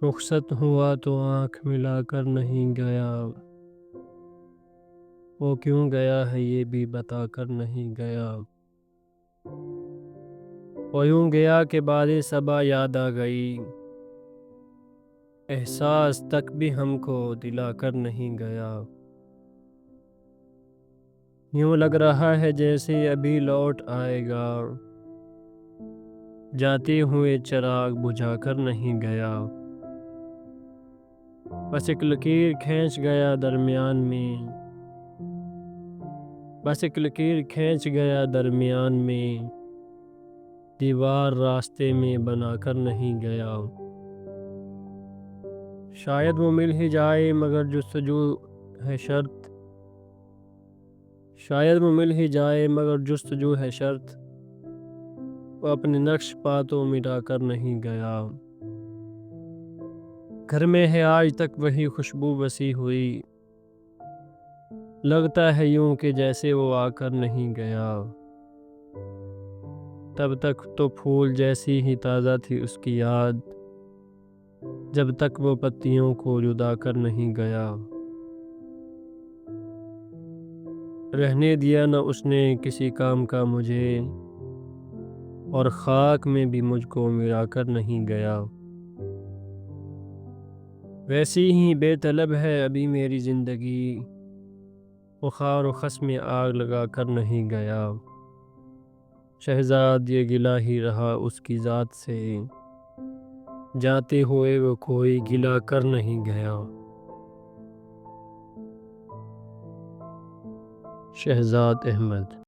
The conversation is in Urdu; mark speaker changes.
Speaker 1: رخصت ہوا تو آنکھ ملا کر نہیں گیا، وہ کیوں گیا ہے یہ بھی بتا کر نہیں گیا۔ وہ یوں گیا کہ باد صبا یاد آ گئی، احساس تک بھی ہم کو دلا کر نہیں گیا۔ یوں لگ رہا ہے جیسے ابھی لوٹ آئے گا، جاتے ہوئے چراغ بجھا کر نہیں گیا۔ بس ایک لکیر کھینچ گیا درمیان میں، بس ایک لکیر کھینچ گیا درمیان میں، دیوار راستے میں بنا کر نہیں گیا۔ شاید وہ مل ہی جائے مگر جستجو ہے شرط، شاید وہ مل ہی جائے مگر جستجو ہے شرط، وہ اپنے نقش پاتوں مٹا کر نہیں گیا۔ گھر میں ہے آج تک وہی خوشبو بسی ہوئی، لگتا ہے یوں کہ جیسے وہ آ کر نہیں گیا۔ تب تک تو پھول جیسی ہی تازہ تھی اس کی یاد، جب تک وہ پتیوں کو جدا کر نہیں گیا۔ رہنے دیا نہ اس نے کسی کام کا مجھے، اور خاک میں بھی مجھ کو ملا کر نہیں گیا۔ ویسی ہی بے طلب ہے ابھی میری زندگی، وہ خار و خس میں آگ لگا کر نہیں گیا۔ شہزاد یہ گلہ ہی رہا اس کی ذات سے، جاتے ہوئے وہ کوئی گلہ کر نہیں گیا۔ شہزاد احمد۔